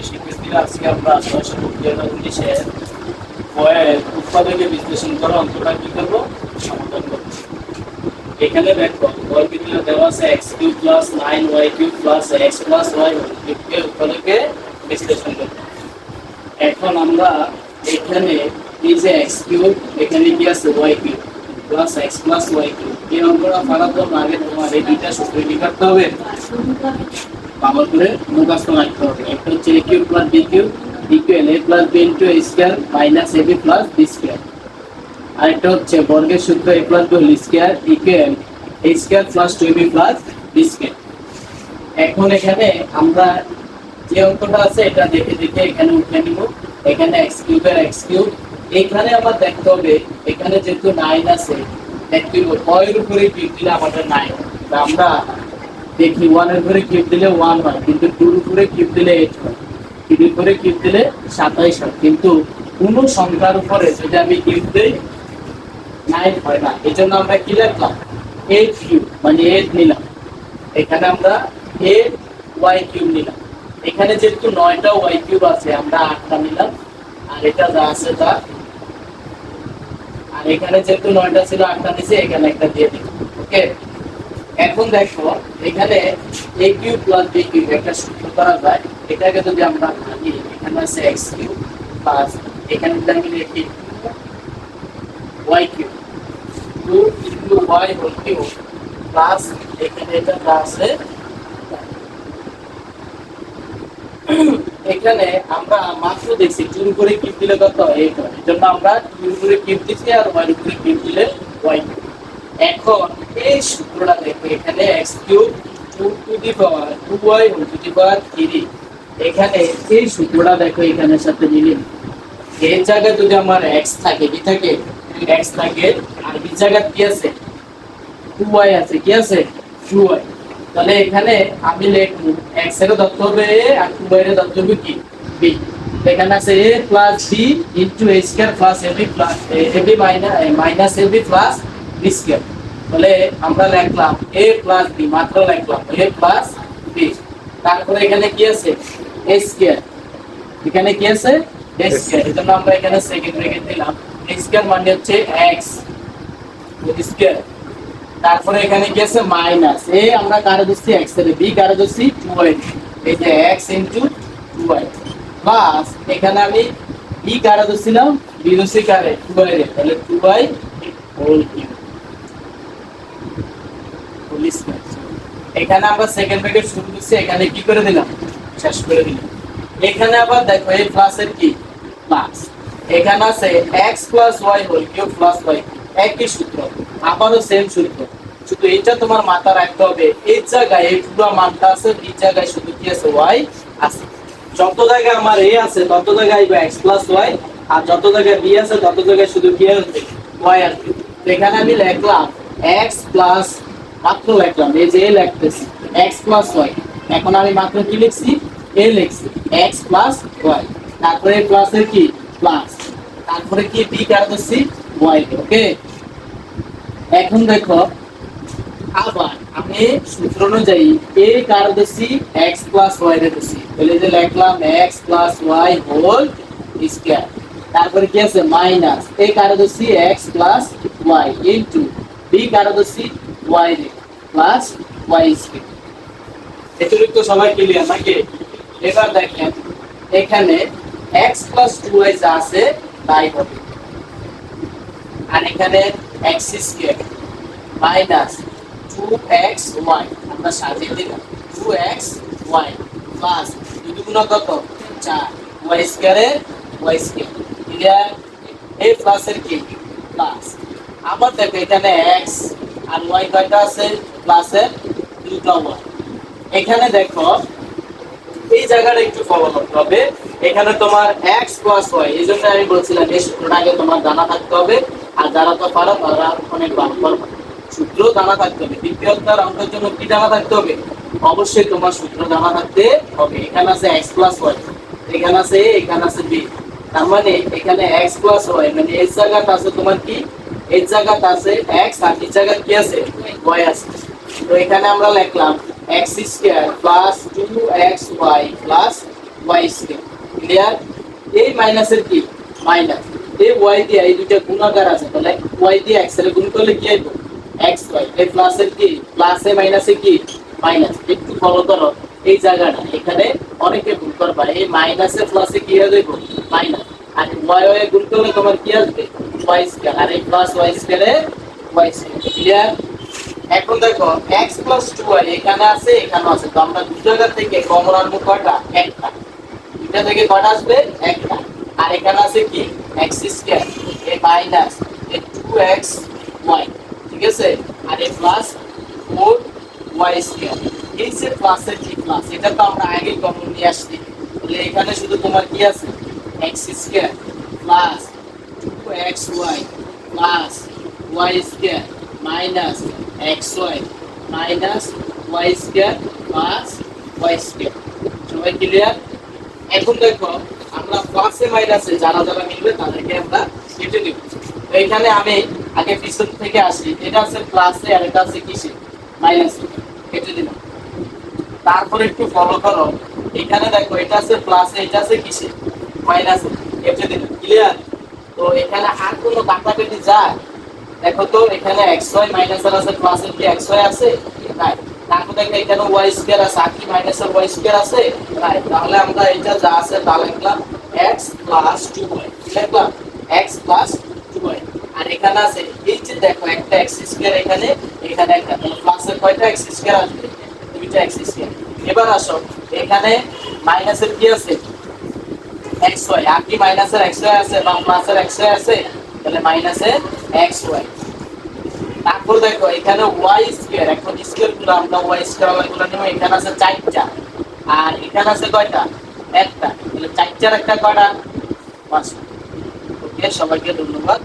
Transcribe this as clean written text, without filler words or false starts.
শিক্ষার্থীরা আজকে আমরা 2019-এর বইয়ের উৎপাদকে বিশ্লেষণ করা অঙ্কটা কি করবো সমাধান করবো। এখানে দেখো বই বিদ্যুৎ দেওয়া আছে x³ + 9y³ + x + y কে উৎপাদকে বিশ্লেষণ করবো। এখন আমরা এখানে এই যে x³ এখানে কি আছে y³ + x + y³ এই অঙ্কটা পারার জন্য আগে তোমার এই দুইটা সূত্র কি করতে হবে, ভালো করে মুখস্থ রাখতে হবে। একটা হচ্ছে a³ + b³ equal a + b * a² - ab + b²। আরেকটা হচ্ছে বর্গের সূত্র a + b whole square equal a² + 2ab + b²। এখন এখানে আমরা যে অঙ্কটা আছে এটা দেখে দেখে এখানে উঠে নিব। এখানে x³ এর x³ এখানে আবার দেখতে হবে এখানে যেহেতু 9 আছে দেখতে হবে কয়ের উপরে কিউব দিলে আমাদের 9 আমরা দেখি 1 এর উপরে কিউব দিলে 1 হয়, কিন্তু 2 এর উপরে কিউব দিলে 8 হয়, 3 এর উপরে কিউব দিলে 27 হয়, কিন্তু কোন সংখ্যার উপরে যদি আমি কিউব দেই 9 হয় না। এজন্য আমরা কি লিখলাম 8³ মানে 8 নিলাম। এখানে আমরা 8y³ নিলাম। এখানে যেহেতু 9টা y³ আছে আমরা 8টা নিলাম, আর এটা যা আছে তা, আর এখানে যেহেতু 9টা ছিল 8টা নিচে এখানে একটা দিয়ে দিলাম। ওকে, এখন দেখো এখানে a³ + b³ একটা সূত্র করা যায়। এটাকে যদি আমরা ভাঙি এখানে আছে x³ প্লাস এখানে যদি আমি লিখি 2y³ 2 * y whole cube plus এখানে এটা যা আছে এখানে আমরা মাত্র দেখছি 2 করে কিউব দিলে কত 8 হয়, এজন্য আমরা 2 করে কিউব দিছি আর y করে কিউব দিলে y। এখন এই সূত্রটা দেখো এখানে x³ 2y whole to the পাওয়ার 3 এখানে এই সূত্রটা দেখো এখানের সাথে মিলে এই জায়গায় যদি আমার x থাকে কি থাকে x থাকে আর বি জায়গায় কি আছে 2y আছে, কি আছে 2y। তাহলে এখানে আমি লিখব x এর দত্ত হবে a আর 2y এর দত্ত হবে কি b। এখানে আছে a + b * a² + ab - b² তাহলে আমরা লিখলাম a + b মাত্র লিখলাম a + b। তারপরে এখানে কি আছে a², এখানে কি আছে a², এজন্য আমরা এখানে সেকেন্ড ব্র্যাকেট দিলাম। a² মানে হচ্ছে x স্কয়ার। তারপরে এখানে কি আছে মাইনাস a আমরা কারে দিচ্ছি x এর, b কারে দিচ্ছি 2y, এই যে x * 2y প্লাস এখানে আমি b কারে দিছিলাম b দিছি কারে 2y এর, তাহলে 2y whole cube whole square. এখানে আমরা সেকেন্ড ব্র্যাকেট শুরু করছি, এখানে কি করে দিলাম শেষ করে দিলাম। এখানে আবার দেখো এই প্লাসের কি প্লাস, এখানে আছে x + y whole cube plus y একই সূত্র, আবারও সেম সূত্র, শুধু এটা তোমার মাথা রাখতে হবে এই জায়গায় এই পুরো মানটা আছে, এই জায়গায় শুধু কি আছে y আছে। যত জায়গায় আমার a আছে তত জায়গায় আইবে x + y, আর যত জায়গায় b আছে তত জায়গায় শুধু কি আসবে y আসবে। তো এখানে আমি লিখলাম x প্লাস মাত্র লিখলাম এই যে a লিখতেছি x + y, এখন আমি মাত্র কি লিখছি a লিখছি x + y, তারপরে প্লাসের কি প্লাস, তারপরে কি b কার দিছি y। ওকে, এখন দেখো আবার আমি সূত্র অনুযায়ী a কার দিছি x + y এর দিছি, তাহলে যে লিখলাম x + y হোল স্কয়ার। তারপরে কি আছে মাইনাস a কার দিছি x + y ইনটু b কার দিছি y এর প্লাস y স্কয়ার। এতটুকু তো সবাই ক্লিয়ার নাকি? এবার দেখেন এখানে x + 2y যা আছে তাই হবে, আর এখানে x² মাইনাস 2xy আমরা সাজিয়ে দিলাম 2xy প্লাস 2 গুণ কত 4 y² এর y², ক্লিয়ার? এই প্লাসের কি প্লাস, আবার দেখো এখানে x আর y কয়টা আছে প্লাসের 2টা y। এখানে দেখো এই জায়গাটা একটু ফলো করতে হবে, এখানে তোমার x + y, এইজন্য আমি বলছিলাম এই সূত্রটা আগে তোমার জানা থাকতে হবে, আর যারা তো পারো তারা অনেক ভালো পারবে। সূত্র জানা থাকতে হবে, দ্বিতীয়টার অঙ্কের জন্য কি জানা থাকতে হবে, অবশ্যই তোমার সূত্র জানা থাকতে হবে। এখানে আছে x + y, এখানে আছে a, এখানে আছে b, তার মানে এখানে x + y মানে এই জায়গাটা আছে তোমার কি এই জায়গাটা আছে x আর এই জায়গা কি আছে y আছে। তো এখানে আমরা লিখলাম x square plus 2xy plus y square. Clear? এই মাইনাসের কি মাইনাস, এই y দিয়ে এই দুইটা গুণাকার আছে, তাহলে y দিয়ে x এর গুণ করলে কি হবে xy। এই প্লাসের কি প্লাসে মাইনাসে কি মাইনাস। একটু ফলো করো এই জায়গাটা, এখানে অনেকে ভুল করবা, এই মাইনাসে প্লাসে কি হয়ে যাবে মাইনাস, আর y এ গুণ করলে তোমার কি আসবে y স্কয়ার, আর এই plus y স্কয়ারে y square. Clear? এখন দেখো x 2y এখানে আছে এখানে আছে, তো আমরা দুই জায়গা থেকে কমন আনবো কয়টা একটা, দুইটা থেকে কয়টা আসবে একটা, আর এখানে আছে কি x স্কয়ার এই মাইনাস এই 2xy, ঠিক আছে, আর এই প্লাস 4y স্কয়ার। এই যে প্লাসের কি প্লাস, এটা তো আমরা আগেই কমন নিয়ে আসছি, তাহলে এখানে শুধু তোমার কি আছে x square plus 2xy plus y square minus xy minus y square plus y square. সবাই ক্লিয়ার? এখন দেখো আমরা প্লাসে মাইনাসে যারা যারা মিলবে তাদেরকে আমরা কেটে দেব। তো এখানে আমি আগে পিছন থেকে আসি, এটা আছে প্লাসে আর এটা আছে কিসে মাইনাসে, কেটে দিলাম। তারপরে একটু ফলো করো, এখানে দেখো এটা আছে প্লাসে এটা আছে কিসে মাইনাসে, কেটে দিলাম। ক্লিয়ার? তো এখানে আর কোনো কাটাকাটি যায়? দেখো তো এখানে xy মাইনাস আর আছে প্লাসের কি xy আছে নাই, তারপর দেখো এখানে y স্কয়ার আছে আর কি মাইনাসের y স্কয়ার আছে নাই, তাহলে আমরা এটা যা আছে তা লিখলাম x 2y, লিখলাম x 2y, আর এখানে আছে এই যে দেখো একটা x স্কয়ার এখানে এখানে একটা, তাহলে প্লাসের কয়টা x স্কয়ার আসবে দুইটা x স্কয়ার। এবার আসো এখানে মাইনাসের কি আছে xy, আর কি মাইনাসের xy আছে বা প্লাসের xy আছে, তাহলে মাইনাসের xy। তারপর দেখো এখানে y স্কয়ার, এখন স্কয়ার গুলো আমরা y স্কয়ার গুলো নিব, এখানে আছে 4টা আর এখানে আছে কয়টা একটা, তাহলে 4টার একটা কয়টা 5টা। ওকে, সবাইকে ধন্যবাদ।